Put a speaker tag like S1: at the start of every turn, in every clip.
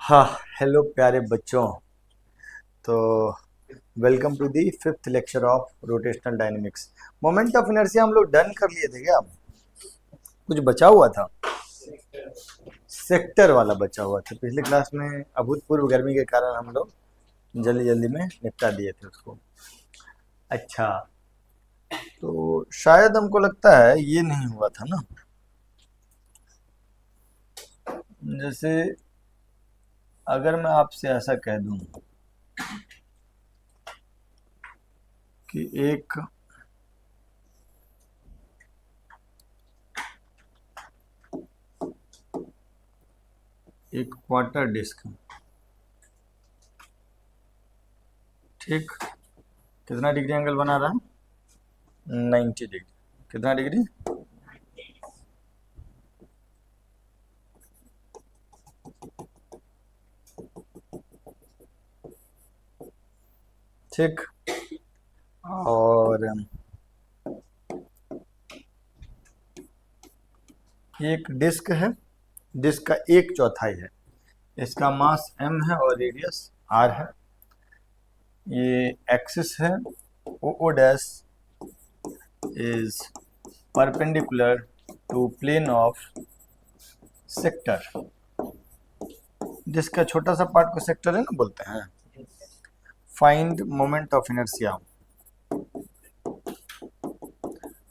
S1: हाँ, हेलो प्यारे बच्चों। तो welcome to the fifth lecture of rotational dynamics. Moment of inertia हम लोग डन कर लिए थे क्या? कुछ बचा हुआ था, सेक्टर वाला बचा हुआ था पिछले क्लास में। अभूतपूर्व गर्मी के कारण हम लोग जल्दी जल्दी में निपटा दिए थे उसको। अच्छा, तो शायद हमको लगता है ये नहीं हुआ था ना। जैसे अगर मैं आपसे ऐसा कह दूं कि एक क्वार्टर डिस्क, ठीक, कितना डिग्री एंगल बना रहा है? 90 डिग्री। कितना डिग्री? ठीक। और एक डिस्क है, डिस्क का एक चौथाई है, इसका मास m है और रेडियस r है। ये एक्सिस है, O dash is perpendicular to plane of sector. Disc का छोटा सा पार्ट को सेक्टर है ना बोलते हैं। Find moment of inertia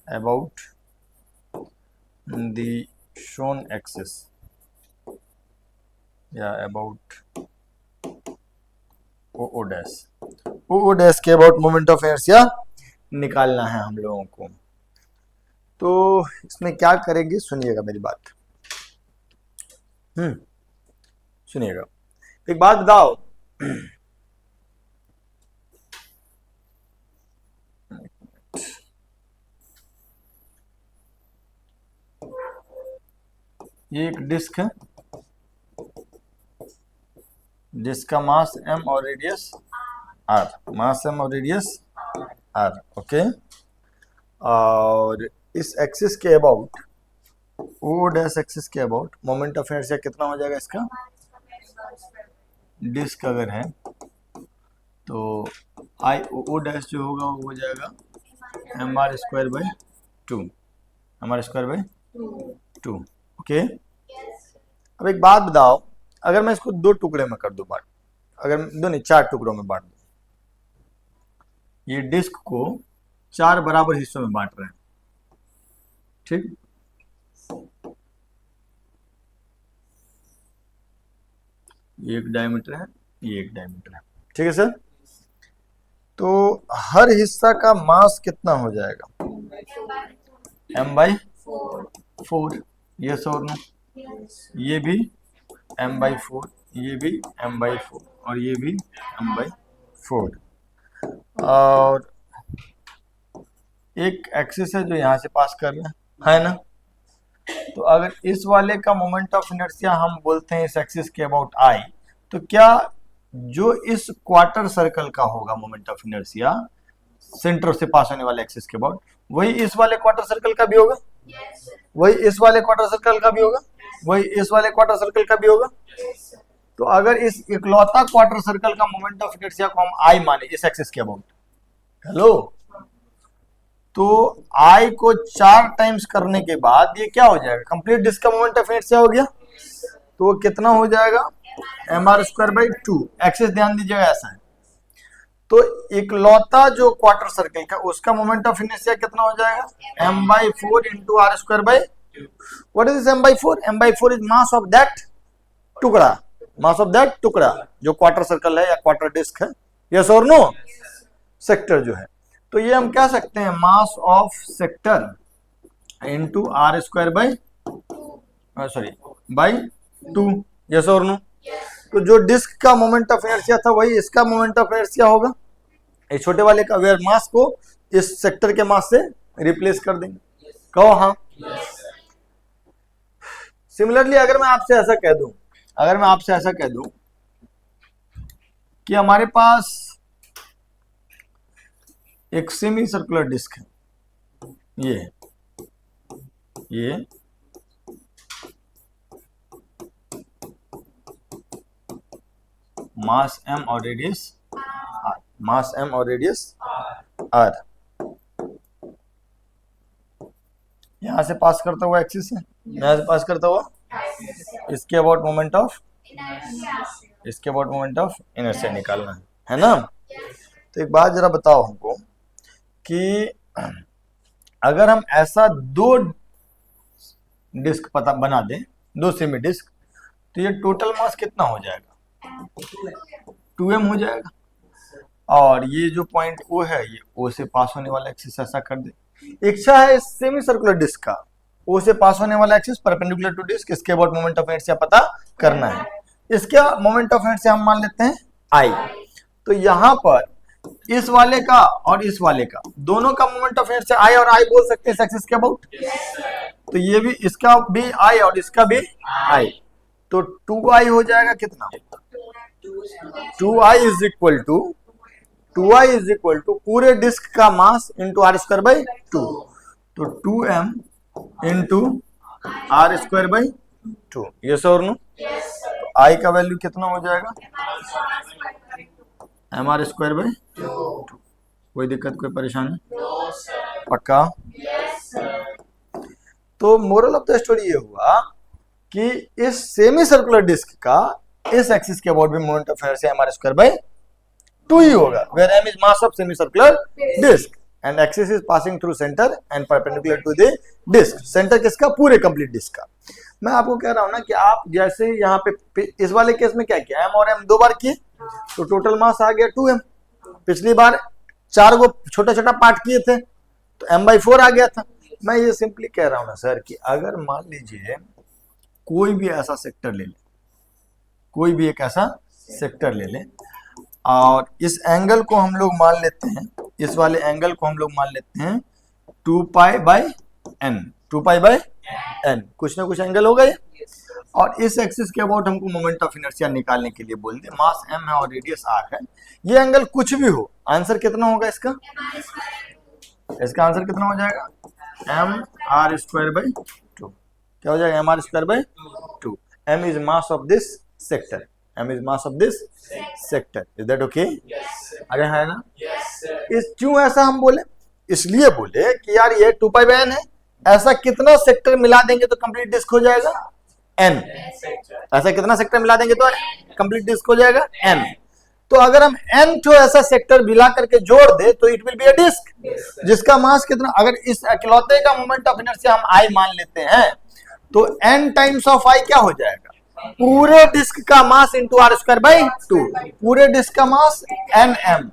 S1: about the shown axis या about O dash. O dash के अबाउट मोमेंट ऑफ इनर्शिया निकालना है हम लोगों को। तो इसमें क्या करेंगे, सुनिएगा मेरी बात। सुनिएगा, एक बात बताओ। ये एक डिस्क है जिसका मास m और रेडियस r, मास m और रेडियस r, ओके। और इस एक्सिस के अबाउट, ओ डैश एक्सिस के अबाउट मोमेंट ऑफ इनर्शिया कितना हो जाएगा इसका? डिस्क अगर है तो आई ओ डैश जो होगा वो हो जाएगा M R square by two, M R square by two, okay. अब एक बात बताओ, अगर मैं इसको दो टुकड़े में कर दूं बांट, अगर दो नहीं चार टुकड़ों में बांट दूं, ये डिस्क को चार बराबर हिस्सों में बांट रहे हैं, ठीक। ये एक डायमीटर है, ये एक डायमीटर है, ठीक है सर। तो हर हिस्सा का मास कितना हो जाएगा? m/4। यस और नो? ये भी m/4, ये भी m/4 और ये भी m/4। और एक एक्सिस है जो यहाँ से पास कर रहा है ना। तो अगर इस वाले का मोमेंट ऑफ इनर्शिया हम बोलते हैं इस एक्सिस के अबाउट आई, तो क्या जो इस क्वार्टर सर्कल का होगा मोमेंट ऑफ इनर्शिया सेंटर से पास होने वाले एक्सिस के अबाउट, वही इस वाले क्वार्टर सर्कल का भी होगा? वही इस वाले क्वार्टर सर्कल का भी होगा? वही इस वाले क्वार्टर सर्कल का भी होगा? तो अगर इस इकलौता क्वार्टर सर्कल का मोमेंट ऑफ इनर्शिया को हम आई माने इस एक्सिस के अबाउट, हेलो, तो आई को 4 टाइम्स करने के बाद ये क्या हो जाएगा? कंप्लीट डिस्क का मोमेंट ऑफ इनर्शिया हो गया। तो वो कितना हो जाएगा? mr²/2। एक्सिस ध्यान दीजिएगा ऐसा है। तो इकलौता जो क्वार्टर सर्कल का उसका मोमेंट ऑफ इनर्शिया कितना हो जाएगा? m/4 into r²/2। What is m/4? m/4 is mass of that टुकड़ा, मास ऑफ दैट टुकड़ा जो क्वार्टर सर्कल है या क्वार्टर डिस्क है। यस और नो? सेक्टर जो है, तो ये हम कह सकते हैं mass of sector into r²/, sorry, by 2। Yes और नो? तो जो डिस्क का मोमेंट ऑफ इनर्शिया था वही इसका मोमेंट ऑफ इनर्शिया होगा, इस छोटे वाले का, वेयर मास को इस सेक्टर के मास से रिप्लेस कर देंगे। कहो हाँ। सिमिलरली अगर मैं आपसे ऐसा कह दूं, अगर मैं आपसे ऐसा कह दूं कि हमारे पास एक सेमी सर्कुलर डिस्क है, ये मास m और रेडियस r, मास m और रेडियस r। यहां से पास करता हुआ एक्सिस है, यहां से पास करता हुआ, इसके अबाउट मोमेंट ऑफ, इसके अबाउट मोमेंट ऑफ इनर्शिया निकालना है ना। तो एक बात जरा बताओ हमको कि अगर हम ऐसा दो डिस्क पता बना दें, दो सेमी डिस्क, तो ये टोटल मास कितना हो जाएगा, 2m हो जाएगा। और ये जो पॉइंट O है, ये O से पास होने वाला एक्सिस ऐसा कर दे। इच्छा है इस सेमी सर्कुलर डिस्क का O से पास होने वाला एक्सिस परपेंडिकुलर टू डिस्क, इसके अबाउट मोमेंट ऑफ इनर्शिया पता करना है। इसके मोमेंट ऑफ इनर्शिया हम मान लेते हैं I। तो यहां पर इस वाले का और इस वाले का, दोनों का मोमेंट ऑफ इनर्शिया I और I बोल सकते हैं इस एक्सिस के अबाउट। तो ये भी, इसका भी I और इसका भी I, तो 2I हो जाएगा कितना, 2I is equal to, 2I is equal to पूरे डिस्क का mass into R square by 2, तो 2m into R square by 2। Yes और नो? तो I का वैल्यू कितना हो जाएगा, mr स्क्वायर बाई 2। कोई दिक्कत, कोई परेशानी? पक्का? तो मोरल ऑफ द स्टोरी ये हुआ कि इस सेमी सर्कुलर डिस्क का इस एक्सिस के अबाउट भी moment of inertia mr square by 2 ही होगा, where m is mass of semi circular disc and axis is passing through centre and perpendicular to the disc. Centre किसका, पूरे complete disc का। मैं आपको कह रहा हूं ना कि आप जैसे यहाँ पे इस वाले केस में क्या किया, m और m दो बार किए तो टोटल मास आ गया 2m। पिछली बार 4 गो छोटा छोटा पार्ट किए थे तो m/4 आ गया था। मैं ये सिंपली कह रहा हूं ना सर कि अगर मान लीजिए कोई भी ऐसा सेक्टर ले ले, कोई भी एक ऐसा सेक्टर ले ले और इस एंगल को हम लोग मान लेते हैं, इस वाले एंगल को हम लोग मान लेते हैं 2π/n, 2π/n, कुछ ना कुछ एंगल होगा ये। और इस एक्सिस के अबाउट हमको मोमेंट ऑफ इनर्शिया निकालने के लिए बोल दे, मास m है और रेडियस r है। ये एंगल कुछ भी हो, आंसर कितना होगा इसका, इसका आंसर कितना हो जाएगा, mr स्क्वायर बाई 2। क्या हो जाएगा, mr square by 2। m is mass of this sector, m is mass of this sector. Is that okay? अरे है ना? इस क्यों ऐसा हम बोले, इसलिए बोले कि यार ये 2π/n है, ऐसा कितना सेक्टर मिला देंगे तो कंप्लीट डिस्क हो जाएगा n, ऐसा कितना सेक्टर मिला देंगे तो कंप्लीट डिस्क हो जाएगा n। तो अगर हम n तो ऐसा सेक्टर मिला करके जोड़ दे तो it will be a disc जिसका मास कितना, अगर इस इकलौते का मोमेंट ऑफ इनर्शिया हम I मान लेते हैं तो n टाइम्स ऑफ I क्या हो जाएगा, पूरे डिस्क का mass into R square by 2, पूरे डिस्क का mass nm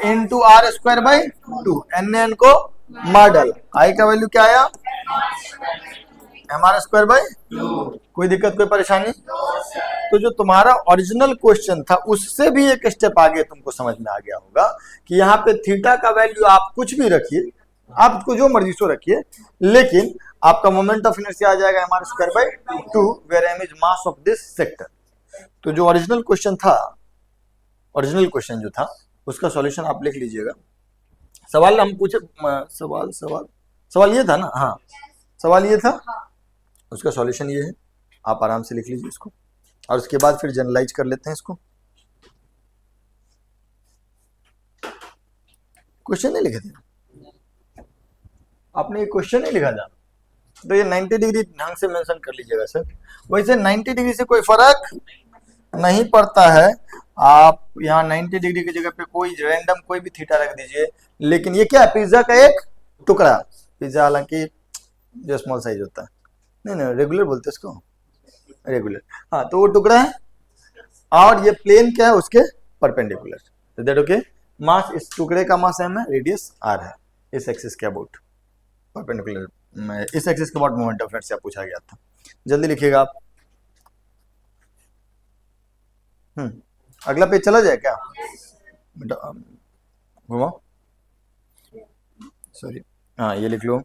S1: into R square by 2, n को मार डाला, I का वैल्यू क्या आया, mr स्क्वायर बाई 2। कोई दिक्कत, कोई परेशानी? तो जो तुम्हारा ओरिजिनल क्वेश्चन था उससे भी एक स्टेप आगे तुमको समझ में आ गया होगा कि यहाँ पे थीटा का वैल्यू आप कुछ भी रखिए, आपको जो मर्जी सो रखिए, लेकिन आपका मोमेंट ऑफ इनर्शिया आ जाएगा mr square by 2 where m is mass of this sector. तो जो ओरिजिनल क्वेश्चन था, ओरिजिनल क्वेश्चन जो था उसका सॉल्यूशन आप लिख लीजिएगा। सवाल हम पूछे, सवाल ये था ना, हाँ सवाल ये था, उसका सॉल्यूशन ये है, आप आराम से लिख लीजिए इसको और उसके बाद फिर जनरलाइज कर लेते हैं इसको। क्वेश्चन नहीं लिखे थे आपने, ये क्वेश्चन नहीं लिखा था तो ये 90 डिग्री ढंग से मेंशन कर लीजिएगा सर। वैसे 90 डिग्री से कोई फर्क नहीं पड़ता है, आप यहाँ 90 डिग्री की जगह पे कोई रैंडम कोई भी थीटा रख दीजिए, लेकिन ये क्या है, पिज्जा का एक टुकड़ा, पिज्जा हालांकि जो स्मॉल साइज होता है, नहीं रेगुलर बोलते हैं इसको, रेगुलर, हाँ तो वो टुकड़ा है और ये प्लेन क्या है उसके परपेंडिकुलर। दैट ओके, मास इस टुकड़े का मास m है, रेडियस r है, इस एक्सिस के अबाउट परपेंडिकुलर, इस एक्सिस के अबाउट मोमेंट ऑफ इनर्शिया पूछा गया था। जल्दी लिखिएगा आप। अगला पेज चला जाए क्या, घुमाओ, सॉरी, हाँ ये लिख लो।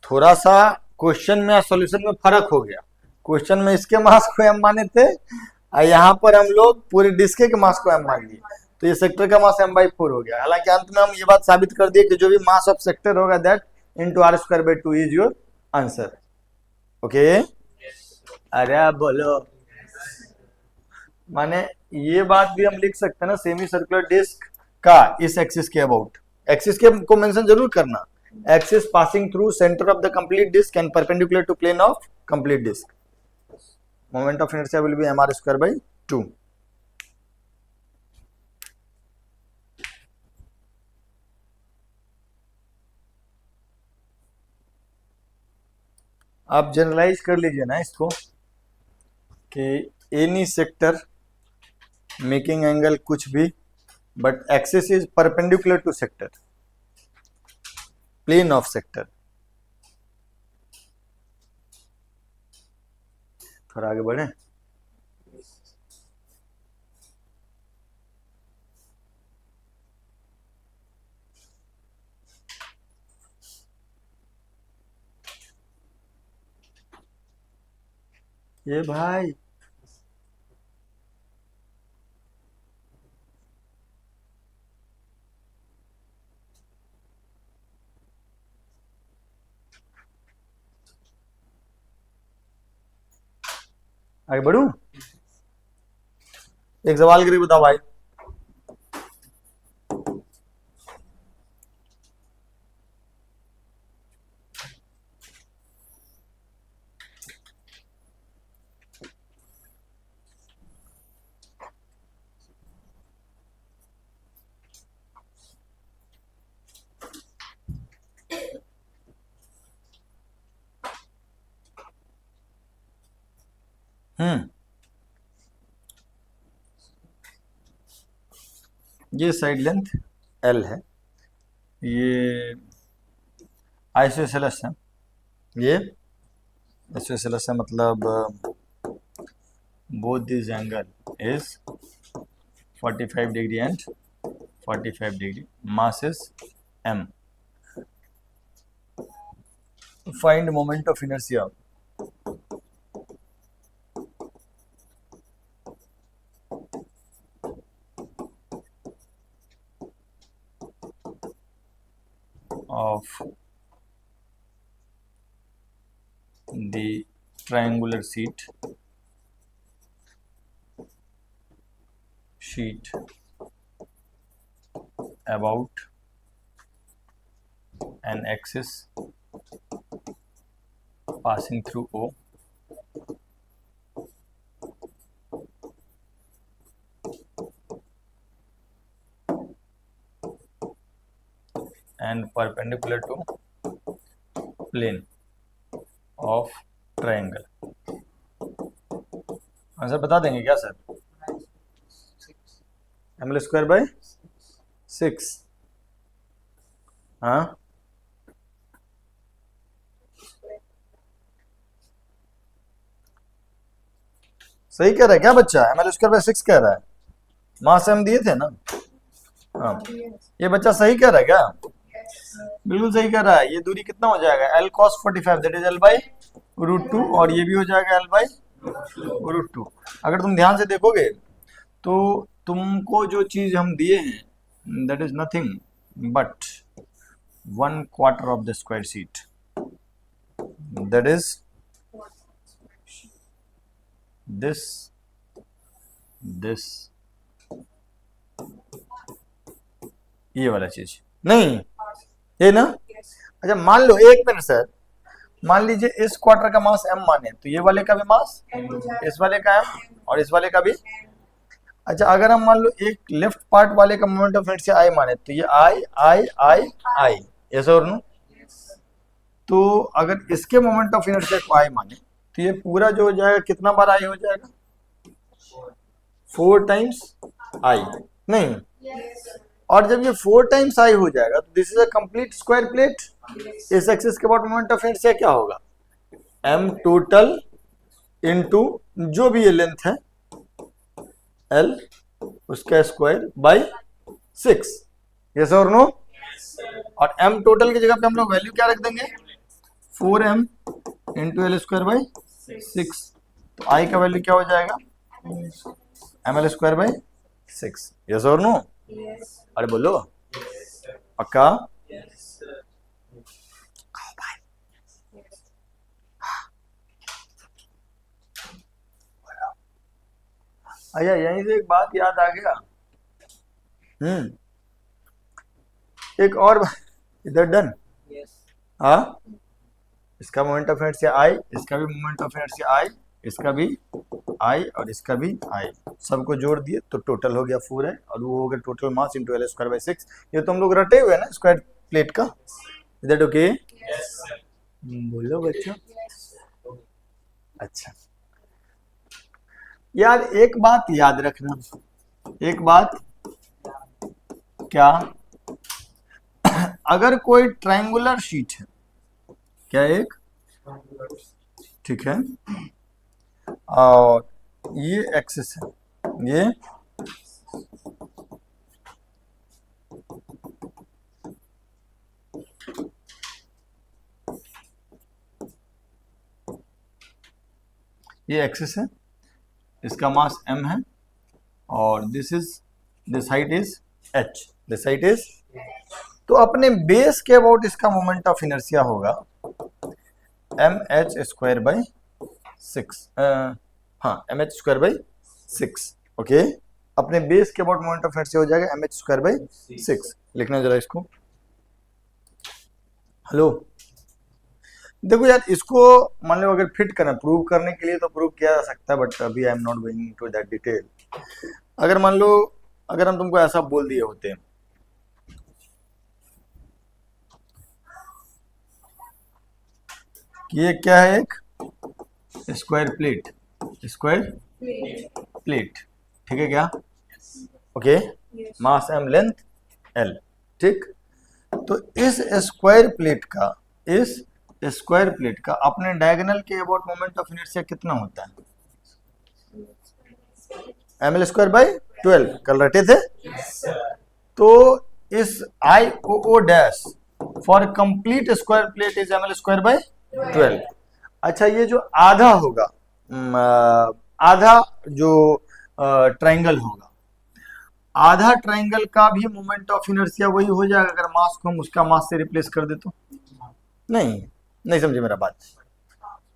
S1: थोड़ा सा क्वेश्चन में और सॉल्यूशन में फर्क हो गया, क्वेश्चन में इसके मास को m माने थे और यहाँ पर हम लोग पूरे डिस्क के मास को m मान लिए, तो ये सेक्टर का मास m/4 हो गया। हालांकि अंत में हम ये बात साबित कर दिए कि जो भी मास ऑफ सेक्टर होगा that into r square by 2 is your answer. Okay, अरे बोलो, माने ये बात भी हम लिख सकते हैं ना, सेमी सर्कुलर डिस्क का इस एक्सिस के अबाउट, एक्सिस के को मेंशन जरूर करना, axis passing through centre of the complete disc and perpendicular to plane of complete disc, moment of inertia will be mr square by 2। आप जनरलाइज कर लीजिए ना इसको कि एनी सेक्टर मेकिंग एंगल कुछ भी, but axis is perpendicular to sector, plane of sector. फिर आगे बढ़े। ये भाई आगे बढ़ू, एक सवाल करके बताओ भाई। ये साइड लेंथ L है, ये आइसोसेलेस है, ये आइसोसेलेस है, मतलब both this angle is 45 degree and 45 degree, mass is m, find moment of inertia of the triangular sheet about an axis passing through O and perpendicular to plane of triangle। Answer बता देंगे क्या sir? ml square by 6। हाँ सही कह रहा है क्या बच्चा? ml स्क्वायर बाय 6 कह रहा है, मास m दिए थे ना। हाँ ये बच्चा सही कह रहा है क्या? बिल्कुल सही कह रहा है। ये दूरी कितना हो जाएगा? L cos 45 that is L by √2, और ये भी हो जाएगा L बाई √2। अगर तुम ध्यान से देखोगे तो तुमको जो चीज हम दिए हैं that is nothing but 1/4 of the square sheet, that is this ये वाला चीज नहीं, ये ना। अच्छा मान लो, एक मिनट सर, मान लीजिए इस क्वार्टर का मास m माने तो ये वाले का भी मास, इस वाले का m और इस वाले का भी। अच्छा अगर हम मान लो एक लेफ्ट पार्ट वाले का मोमेंट ऑफ इनर्शिया I माने तो ये I, यस और नो। तो अगर इसके मोमेंट ऑफ इनर्शिया को I माने तो ये पूरा जो हो जाएगा कितना बार I हो जाएगा? 4 टाइम्स I नहीं। और जब ये 4 टाइम्स I हो जाएगा तो this is a complete square plate. इस एक्सिस के बाद मोमेंट ऑफ इनर्शिया क्या होगा? m टोटल इनटू जो भी ये लेंथ है L उसका स्क्वायर बाय 6, यस और नो। और m टोटल की जगह पे हम लोग वैल्यू क्या रख देंगे? 4m into L square by 6। तो I का वैल्यू क्या हो जाएगा? ml स्क्वायर बाय 6, यस और नो। अरे बोलो पक्का? अच्छा, यहीं से एक बात याद आ गया। हम्म एक और इधर डन। हाँ, इसका मोमेंट ऑफ इनर्शिया आई, इसका भी मोमेंट ऑफ इनर्शिया आई, इसका भी आई और इसका भी आई, सबको जोड़ दिए तो टोटल हो गया 4 है, और वो हो गया total mass into L square by 6। ये तो हम लोग रटे हुए हैं ना स्क्वायर प्लेट का। Is that okay? बोलो बच्चों। अच्छा यार, एक बात याद रखना, एक बात क्या, अगर कोई ट्रायंगुलर शीट है, क्या एक, ठीक है, और ये एक्सिस है, ये एक्सिस है, इसका मास m है, और this height is h, this height is, तो अपने बेस के अबाउट इसका मोमेंट ऑफ इनर्शिया होगा mh स्क्वायर बाई 6, हाँ mh स्क्वायर बाई 6, ओके। अपने बेस के अबाउट मोमेंट ऑफ इनर्शिया हो जाएगा mh स्क्वायर बाई 6। लिखना जरा इसको। हेलो, देखो यार, इसको मान लो अगर फिट करना, प्रूव करने के लिए तो प्रूव किया जा सकता है, बट अभी I am not going into that detail. अगर मान लो, अगर हम तुमको ऐसा बोल दिए होते कि ये क्या है, एक स्क्वायर प्लेट, स्क्वायर प्लेट, ठीक है क्या, ओके, मास m, लेंथ l, ठीक। तो इस स्क्वायर प्लेट का, इस स्क्वायर प्लेट का अपने डायगोनल के अबाउट मोमेंट ऑफ इनर्शिया कितना होता है? ml स्क्वायर बाई 12, कल रटे थे। तो इस I O dash for complete square plate is ml square by 12। अच्छा, ये जो आधा होगा, आधा जो ट्रायंगल होगा, आधा ट्रायंगल का भी मोमेंट ऑफ इनर्शिया वही हो जाएगा अगर मास को हम उसका मास से रिप्लेस कर दे तो? नहीं, नहीं समझे मेरा बात।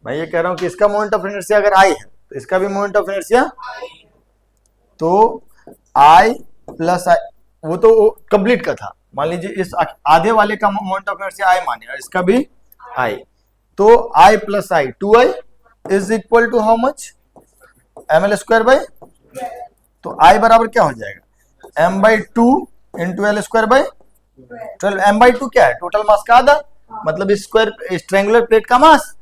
S1: मैं ये कह रहा हूं कि इसका मोमेंट ऑफ इनर्शिया अगर आई है तो इसका भी मोमेंट ऑफ इनर्शिया, तो आई प्लस आई, वो तो कंप्लीट का था, मान लीजिए इस आधे वाले का मोमेंट ऑफ इनर्शिया आई माने, और इसका भी आई, तो I plus I 2i is equal to how much, ml square by, तो आई बराबर क्या हो जाएगा, m by 2 into L square by 12। m by 2 क्या है, टोटल मास का आधा, मतलब इस स्क्वायर, इस ट्रायंगुलर प्लेट का मास।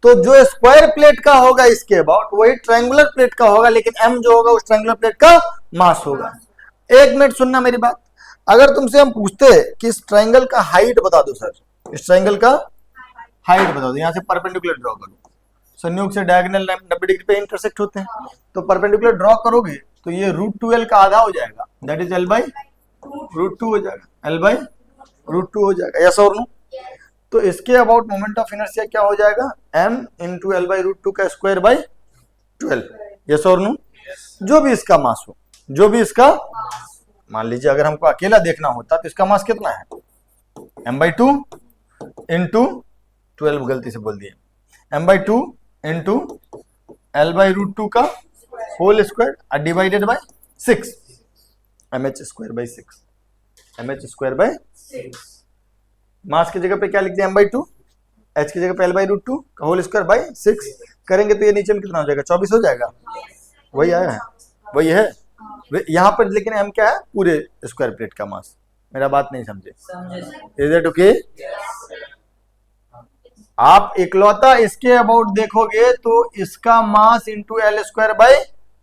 S1: तो जो स्क्वायर प्लेट का होगा इसके अबाउट वही ट्रायंगुलर प्लेट का होगा, लेकिन m जो होगा उस ट्रायंगुलर प्लेट का मास होगा। एक मिनट सुनना मेरी बात, अगर तुमसे हम पूछते कि इस ट्रायंगल का हाइट बता दो सर, इस ट्रायंगल का हाइट बता दो, यहां से परपेंडिकुलर ड्रॉ करो, संयोग से डायगोनल 90 डिग्री पे इंटरसेक्ट होते हैं, तो परपेंडिकुलर ड्रॉ करोगे तो ये √2l का आधा हो जाएगा, दैट इज l बाई √2 हो जाएगा, l बाई √2 हो जाएगा, यस और नो। तो इसके अबाउट मोमेंट ऑफ इनर्शिया क्या हो जाएगा, m इंटू एल बाई √2 का स्क्वायर बाई 12, यस और नो। जो भी इसका मास हो, जो भी इसका, मान लीजिए अगर हमको अकेला देखना होता तो इसका मास कितना है, m बाई 2 इंटू 12, गलती से बोल दिए, m by 2 into L by √2 का whole square divided by 6, mh square by 6, mh square by 6। Mass की जगह पे क्या लिख दिया, m बाई 2, h की जगह पे l बाई √2 का होल स्क्वायर बाई 6 करेंगे तो ये नीचे में कितना हो जाएगा, 24 हो जाएगा, वही आया है, वही है यहाँ पर, लेकिन m क्या है, पूरे स्क्वायर प्लेट का मास। मेरा बात नहीं समझे, इज इट ओके? आप इकलौता इसके अबाउट देखोगे तो इसका mass into L square by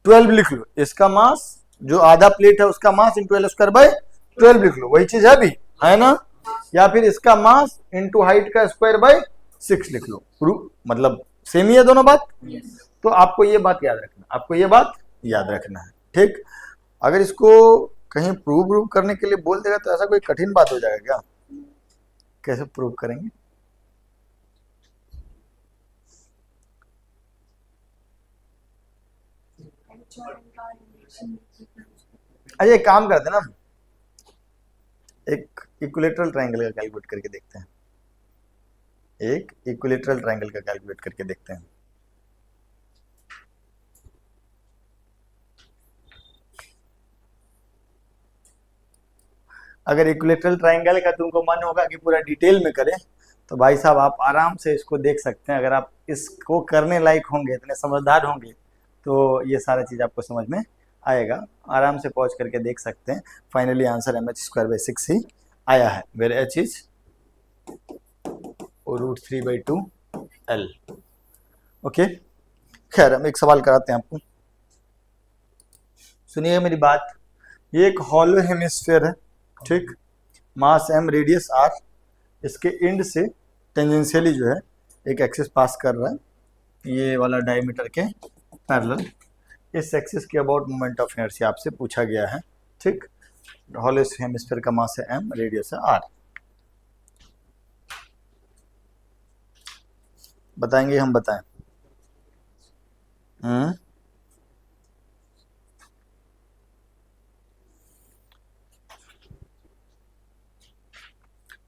S1: 12 लिख लो, इसका मास जो आधा प्लेट है उसका mass into L square by 12 लिख लो, वही चीज है भी, है ना। या फिर इसका मास इंटू हाइट का स्क्वायर बाई 6 लिख लो, मतलब सेम ही है दोनों बात। तो आपको ये बात याद रखना, आपको ये बात याद रखना है, ठीक। अगर इसको कहीं प्रूव करने के लिए बोल देगा तो ऐसा कोई कठिन बात हो जाएगा क्या, कैसे प्रूव करेंगे? अच्छा, एक काम करते हैं ना, एक इक्विलेटरल ट्रायंगल का कैलकुलेट करके देखते हैं, एक इक्विलेटरल ट्रायंगल का कैलकुलेट करके देखते हैं। अगर इक्विलेटरल ट्रायंगल का तुमको मन होगा कि पूरा डिटेल में करें तो भाई साहब आप आराम से इसको देख सकते हैं। अगर आप इसको करने लायक होंगे, इतने समझदार होंगे, तो ये सारा चीज़ आपको समझ में आएगा। आराम से पॉज करके देख सकते हैं। फाइनली आंसर mh²/6 ही आया है, where h is √3/2 L। Okay, खैर हम एक सवाल कराते हैं आपको, सुनिए मेरी बात। ये एक हॉलो हेमिस्फीयर है, ठीक, मास m, रेडियस r, इसके एंड से टेंजेंशियली जो है एक एक्सिस पास कर रहा है, ये वाला डायमीटर के पैरेलल। इस एक्सिस के अबाउट मोमेंट ऑफ इनर्शिया आपसे पूछा गया है, ठीक। हॉलो हेमिस्फीयर का मास है m, रेडियस है r। बताएंगे हम, बताएं।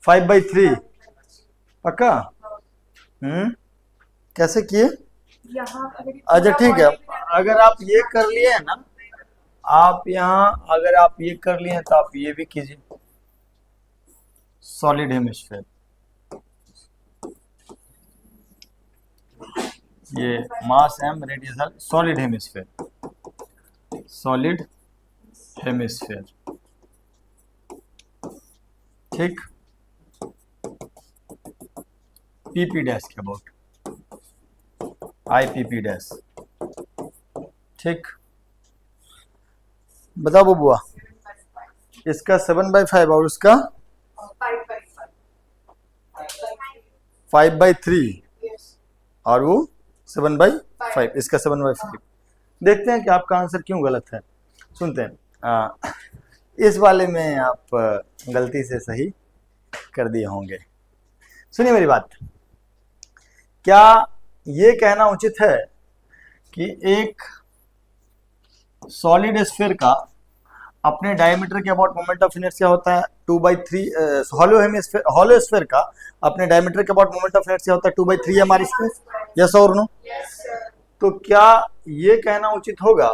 S1: 5/3 पक्का? कैसे किए? अच्छा ठीक है, अगर आप ये कर लिए हैं ना, आप यहाँ अगर आप ये कर लिए हैं तो आप ये भी कीजिए। सॉलिड हेमिस्फीयर, ये मास m, radius r, solid hemisphere, solid hemisphere, ठीक। PP डैश के अबाउट, IPP डैश, ठीक। बताओ बबुआ, इसका 7/5 और उसका 5/3 और वो 7/5, इसका 7/5। देखते हैं कि आपका आंसर क्यों गलत है, सुनते हैं। इस वाले में आप गलती से सही कर दिए होंगे। सुनिए मेरी बात, क्या ये कहना उचित है कि एक सॉलिड स्फीयर का अपने डायमीटर के अबाउट मोमेंट ऑफ इनर्शिया होता है 2/3, हॉलो स्फीयर का अपने डायमीटर के अबाउट मोमेंट ऑफ इनर्शिया होता है 2/3 m²? यस और नो? तो क्या ये कहना उचित होगा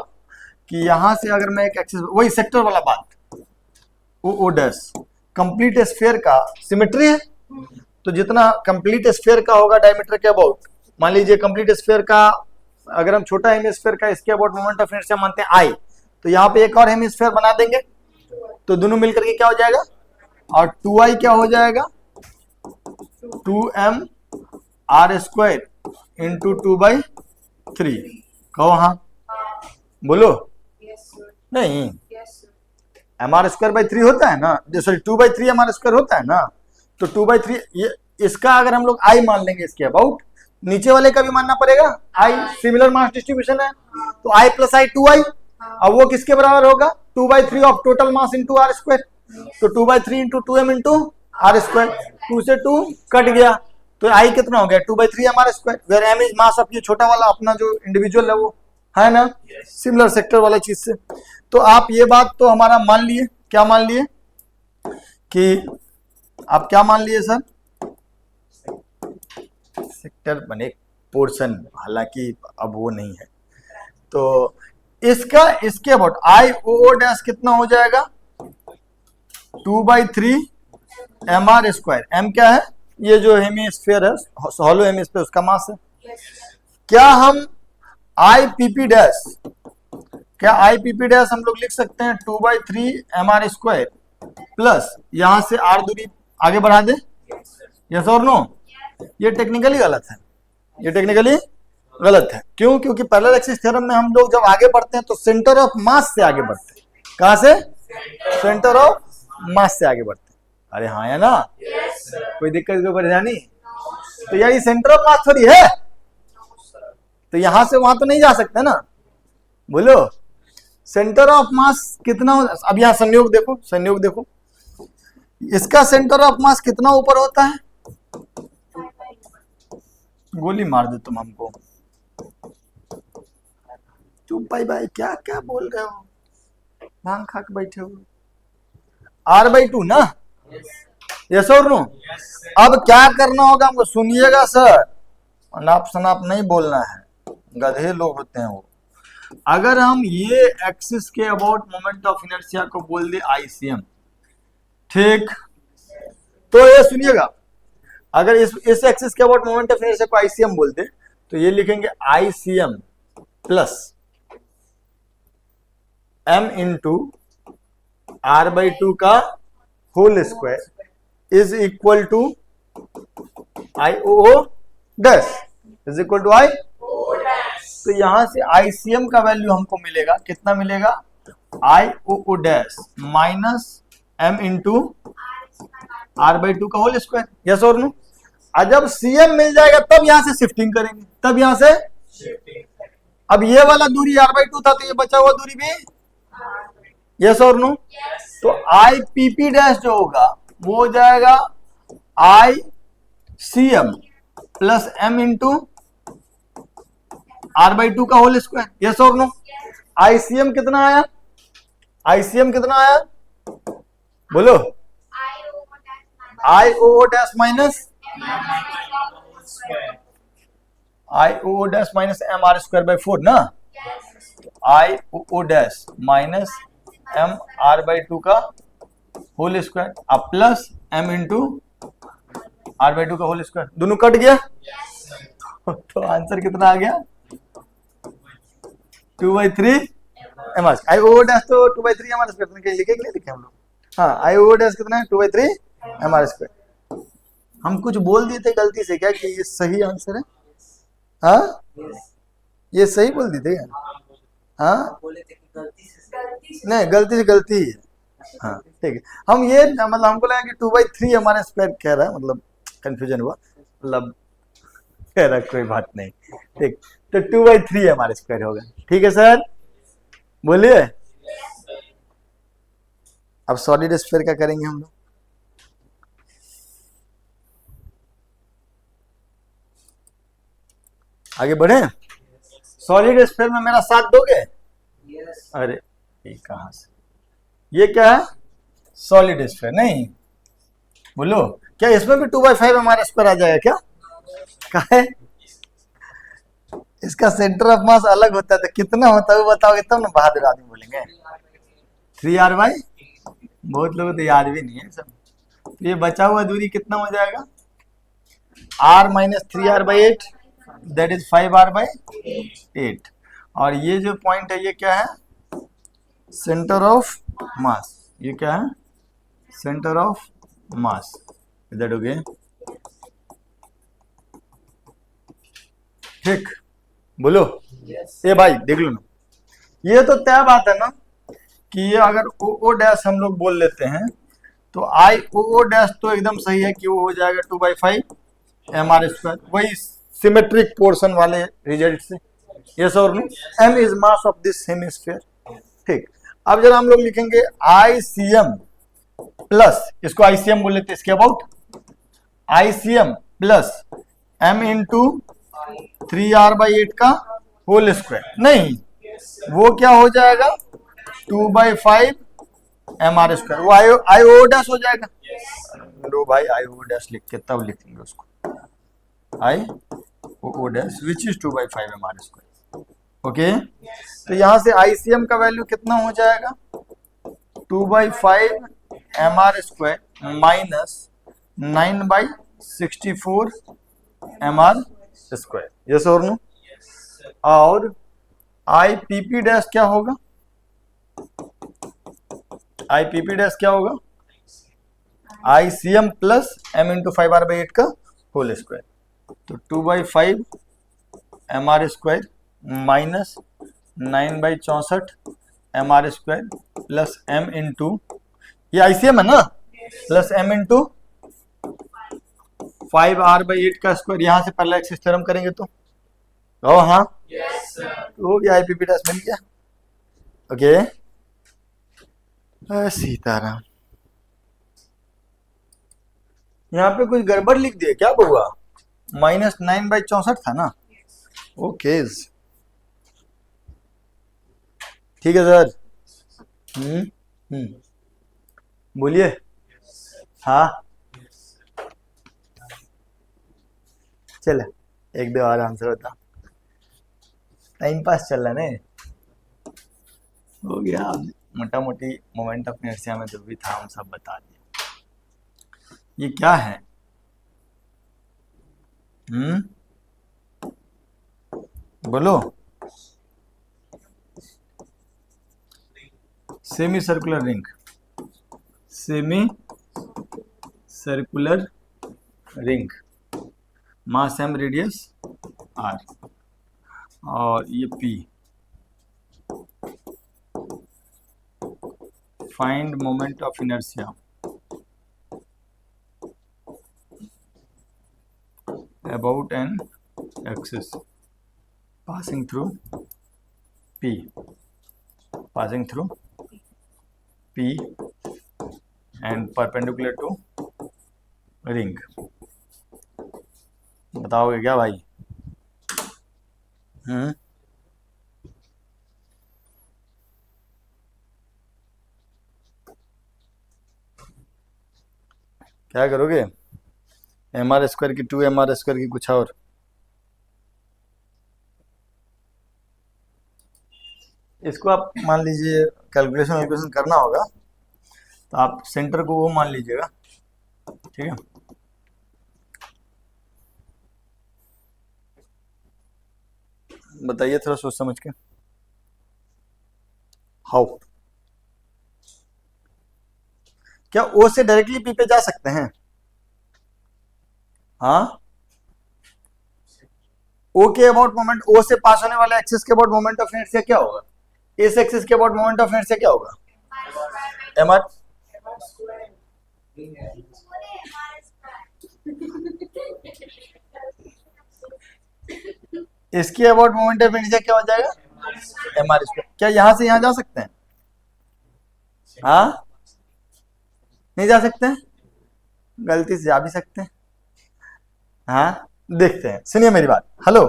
S1: कि यहां से अगर मैं एक एक्सिस, वही सेक्टर वाला बात, ओ डैश कंप्लीट स्फीयर का सिमेट्री है, तो जितना कंप्लीट स्फीयर का होगा डायमीटर के अबाउट, मान लीजिए कंप्लीट स्फीयर का अगर हम छोटा हेमिस्फीयर का इसके अबाउट मोमेंट ऑफ इनर्शिया मानते हैं I, तो यहाँ पे एक और हेमिस्फीयर बना देंगे तो दोनों मिलकर के क्या हो जाएगा, और 2I क्या हो जाएगा, 2m r² इंटू 2/3। कहो हाँ, बोलो। नहीं, mr²/3 होता है ना, सॉरी 2/3 mr² होता है ना, तो 2/3 ये इसका अगर हम लोग I मान लेंगे इसके अबाउट, नीचे वाले का भी मानना पड़ेगा I, सिमिलर मास डिस्ट्रीब्यूशन है, तो I + I 2I। अब वो किसके बराबर होगा, 2/3 of total mass into r², तो 2/3 इंटू 2m इंटू r², 2 से 2 कट गया, तो I कितना हो गया, 2/3 mr², where m is mass of ये छोटा वाला अपना जो इंडिविजुअल है वो, है ना, सिमिलर सेक्टर वाला चीज से। तो आप ये बात तो हमारा मान लिए, क्या मान लिए कि आप क्या मान लिए सर, सेक्टर बने पोर्शन, हालांकि अब वो नहीं है। तो इसका इसके अबाउट IOO डैश कितना हो जाएगा, 2/3 mr²। m क्या है, ये जो हेमिस्फीयर है, हॉलो हेमिस्फीयर, उसका मास है। क्या हम IPP डैश, क्या IPP डैश हम लोग लिख सकते हैं 2/3 mr² प्लस यहां से r दूरी आगे बढ़ा दे, यस और नो? ये टेक्निकली गलत है, ये टेक्निकली गलत है। क्यों? क्योंकि पैरेलल एक्सिस थ्योरम में हम लोग जब आगे बढ़ते हैं तो सेंटर ऑफ मास से आगे बढ़ते हैं। कहां से? सेंटर ऑफ मास से आगे बढ़ते हैं। अरे हाँ या ना? कोई दिक्कत, कोई परेशानी? तो यार ये सेंटर ऑफ मास थोड़ी है, तो यहां से वहां तो नहीं जा सकते ना, बोलो। सेंटर ऑफ मास कितना, अब यहां संयोग देखो, संयोग देखो, इसका सेंटर ऑफ मास कितना ऊपर होता है, गोली मार दे तुम हमको। चुप भाई, क्या क्या बोल रहे हो, भांग खा के बैठे हो। r/2 ना, यस और नो? अब क्या करना होगा हमको, सुनिएगा सर, अनाप शनाप नहीं बोलना है, गधे लोग होते हैं वो। अगर हम ये एक्सिस के अबाउट मोमेंट ऑफ इनर्शिया को बोल दे ICM, ठीक, तो ये सुनिएगा, अगर इस एक्सिस के अबाउट मोमेंट ऑफ इनर्शिया को आईसीएम बोलते तो ये लिखेंगे ICM plus m into r/2 का whole square is equal to IOO dash is equal to I. तो यहां से आईसीएम का वैल्यू हमको मिलेगा, कितना मिलेगा, IOO dash minus m into r/2 का होल स्क्वायर, यस और नो। और जब सीएम मिल जाएगा तब यहां से शिफ्टिंग करेंगे, तब यहां से अब ये वाला दूरी r/2 था तो ये बचा हुआ दूरी भी यस और नो। तो IPP डैश जो होगा वो हो जाएगा ICM plus m into r/2 का होल स्क्वायर, यस और नो। ICM कितना आया, ICM कितना आया बोलो, IOO dash minus IOO dash minus MR²/4 ना, IOO डैश माइनस MR/2 का होल स्क्वायर अब प्लस m इंटू r/2 का होल स्क्वायर, दोनों कट गया तो आंसर कितना आ गया 2/3 mr। IOO डैश तो 2/3 mr² लिखे हम लोग, हाँ IOO डैश कितना है 2/3 mr²। हम कुछ बोल दिए थे गलती से क्या कि ये सही आंसर है, हाँ ये सही बोल दिए थे, हाँ नहीं गलती से गलती है, हाँ ठीक है। हम ये मतलब हमको लगा कि 2/3 mr² कह रहा है, मतलब कंफ्यूजन हुआ, मतलब कह रहा कोई बात नहीं, ठीक, तो 2/3 mr² होगा, ठीक है सर बोलिए। अब सॉलिड स्फीयर का करेंगे हम लोग, आगे बढ़े। सॉलिड स्फीयर में मेरा साथ दोगे? अरे ये कहां से, ये क्या है सॉलिड स्फीयर, नहीं बोलो क्या इसमें भी 2/5 mr² आ जाएगा क्या, क्या है इसका सेंटर ऑफ मास अलग होता है तो कितना होता है वो बताओगे तब ना बहादुर आदमी बोलेंगे। 3r/, बहुत लोगों तो याद भी नहीं है सब। तो ये बचा हुआ दूरी कितना हो जाएगा, r minus 3r/8 that is 5r/8। और ये जो पॉइंट है ये क्या है, सेंटर ऑफ मास, ये क्या है सेंटर ऑफ मास, इधर हो गए, ठीक बोलो। ये भाई देख लो ना, ये तो तय बात है ना कि ये अगर OO डैश हम लोग बोल लेते हैं तो IOO डैश तो एकदम सही है कि वो हो जाएगा 2/5 mr², वही सिमेट्रिक पोर्शन वाले रिजल्ट से, यस और no. m is mass of this hemisphere, ठीक। अब जरा हम लोग लिखेंगे ICM प्लस, इसको ICM बोल लेते हैं, इसके about ICM plus m into 3r/8 का होल स्क्वायर, नहीं वो क्या हो जाएगा 2/5 mr², वो IOO डैश हो जाएगा, लो भाई IOO डैश लिख के तब लिखेंगे उसको, IOO dash which is 2/5 mr², okay. तो यहां से ICM का वैल्यू कितना हो जाएगा 2/5 mr² माइनस 9/64 mr², यस और नो। और IPP डैश क्या होगा, IPP डैश क्या होगा ICM plus m into 5r/8 का होल स्क्वायर, तो 2/5 mr² minus 9/64 mr² plus m into, ये ICM है ना, प्लस m इंटू 5r/8 का स्क्वायर, यहां से पहले एक्सिस थ्योरम करेंगे तो हाँ तो हो गया IPP डैश बन गया, ओके। सीताराम, यहाँ पे कुछ गड़बड़ लिख दिए क्या बउआ, माइनस 9/64 था ना, ओके ठीक है सर। बोलिए, हाँ चलो एक दो और आंसर बता, टाइम पास चल रहा नहीं, हो गया मोटा मोटी मोमेंट ऑफ इनर्शिया में जो भी था हम सब बता दिए। ये क्या है? बोलो। Semi circular ring, semi circular ring, mass M, radius R, और ये P. Find moment of inertia about an axis passing through P, passing through P and perpendicular to ring। बताओगे क्या भाई? क्या करोगे? mr स्क्वायर की 2mr स्क्वायर की कुछ और? इसको आप मान लीजिए कैलकुलेशन करना होगा, तो आप सेंटर को वो मान लीजिएगा, ठीक है। बताइए थोड़ा सोच समझ के। हाउ? क्या ओ से डायरेक्टली पी पे जा सकते हैं? हाँ, ओ के अबाउट मोमेंट, ओ से पास होने वाले एक्सिस के अबाउट मोमेंट ऑफ इनर्शिया क्या होगा? इस एक्सिस के अबाउट मोमेंट ऑफ इनर्शिया क्या होगा? mr। इसके अबाउट मोमेंट ऑफ इनर्शिया क्या हो जाएगा? mr square. क्या यहां से यहां जा सकते हैं? हाँ, नहीं जा सकते हैं? गलती से जा भी सकते हैं। हाँ, देखते हैं। सुनिए मेरी बात, हेलो,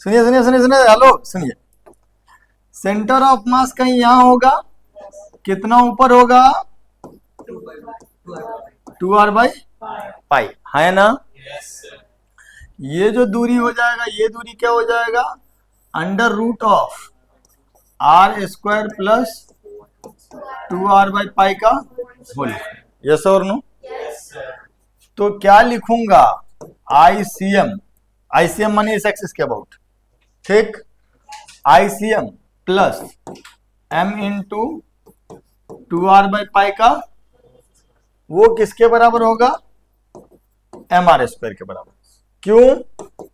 S1: सुनिए सुनिए सुनिए सुनिए, हेलो सुनिए। सेंटर ऑफ मास कहीं यहां होगा, कितना ऊपर होगा? 2r/पाई, है ना? ये जो दूरी हो जाएगा, ये दूरी क्या हो जाएगा? √ऑफ r² प्लस 2r/पाई का होल। यस और नो? तो क्या लिखूंगा? ICM, ICM माने इस एक्सिस के अबाउट, ठीक। ICM प्लस m इंटू 2r/पाई का, वो किसके बराबर होगा? mr स्क्वायर के बराबर। क्यों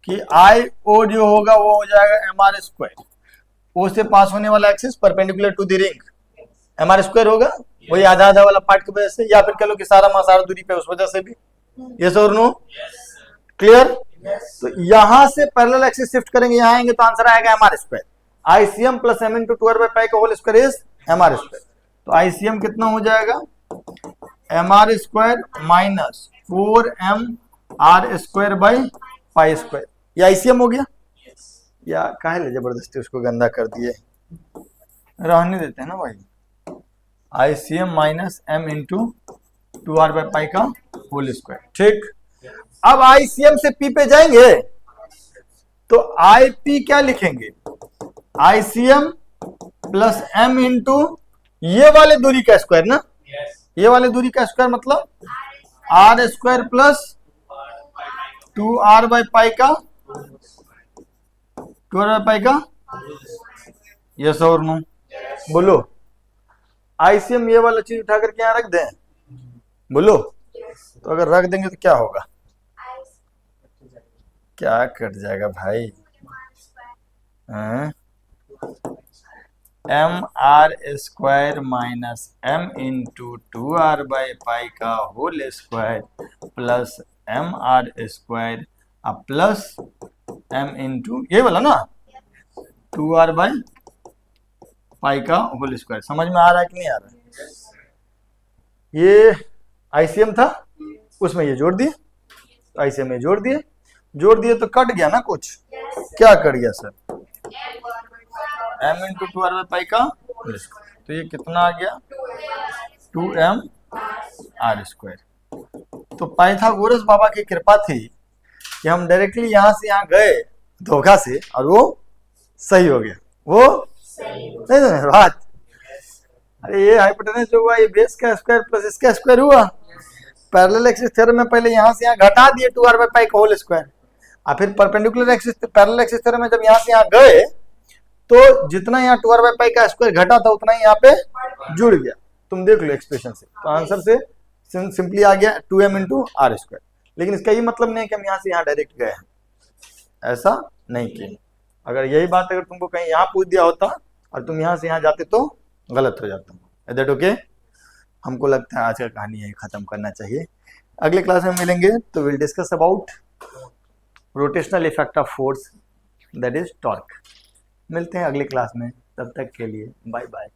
S1: कि IO जो होगा वो हो जाएगा mr स्क्वायर। ओ से पास होने वाला axis perpendicular to the ring mr square होगा, वही आधा आधा वाला पार्ट की वजह से, या फिर कह लो कि सारा मास सारा दूरी पे उस वजह से भी। यस और नो? क्लियर? तो यहां से पैरेलल एक्सिस शिफ्ट करेंगे, यहां आएंगे तो आंसर आएगा mr square. ICM plus m into 2r/पाई का whole square is mr square. तो ICM कितना हो जाएगा? mr square minus 4mr square by pi square. ये ICM हो गया। या काहे ले जबरदस्ती उसको गंदा कर दिए, रहने देते हैं ना भाई। ICM माइनस m इंटू 2r/पाई का होल स्क्वायर, ठीक। अब ICM से P पे जाएंगे तो IP क्या लिखेंगे? ICM प्लस m इंटू ये वाले दूरी का स्क्वायर ना, ये वाले दूरी का स्क्वायर मतलब r स्क्वायर प्लस 2r/पाई का, 2r/पाई का। यस और नो? बोलो। ICM ये वाला चीज उठा करके यहाँ रख दें, बोलो। तो अगर रख देंगे तो क्या होगा? क्या कट जाएगा भाई? mr square minus m into 2r/पाई का whole square plus mr square plus m into ये वाला ना 2r/पाई का होल स्क्वायर। समझ में आ रहा है कि नहीं आ रहा है? ये ICM था, उसमें ये जोड़ दिए, ICM में जोड़ दिए, जोड़ दिए तो कट गया ना कुछ? क्या कट गया सर? m इंटू 2r/पाई का होल स्क्वायर। तो ये कितना आ गया? 2mr square. तो पाइथागोरस बाबा की कृपा थी कि हम डायरेक्टली यहां से यहां गए धोखा से, और वो सही हो गया। वो नहीं समझ बात? अरे ये हाइपोटेनस जो हुआ, ये बेस का स्क्वायर प्लस इसका स्क्वायर हुआ, पैरेलल एक्सिस थ्योरम में पहले यहां से यहां घटा दिए 2r बाई पाई का होल स्क्वायर, और फिर perpendicular axis parallel axis theorem में जब यहां से यहां गए तो जितना यहाँ 2r बाई पाई का स्क्वायर घटा था उतना ही यहाँ पे जुड़ गया। तुम देख लो एक्सप्रेशन से, तो आंसर से सिंपली आ गया 2m इंटू आर स्क्वायर। लेकिन इसका ये मतलब नहीं है कि हम यहाँ से यहाँ डायरेक्ट गए हैं, ऐसा नहीं किया। अगर यही बात अगर तुमको कहीं यहाँ पूछ दिया होता और तुम यहाँ से यहाँ जाते तो गलत हो जाता। Is that okay? हमको लगता है आज का कहानी यही खत्म करना चाहिए। अगले क्लास में मिलेंगे तो will discuss about rotational effect of force, that is torque. मिलते हैं अगले क्लास में, तब तक के लिए बाय बाय।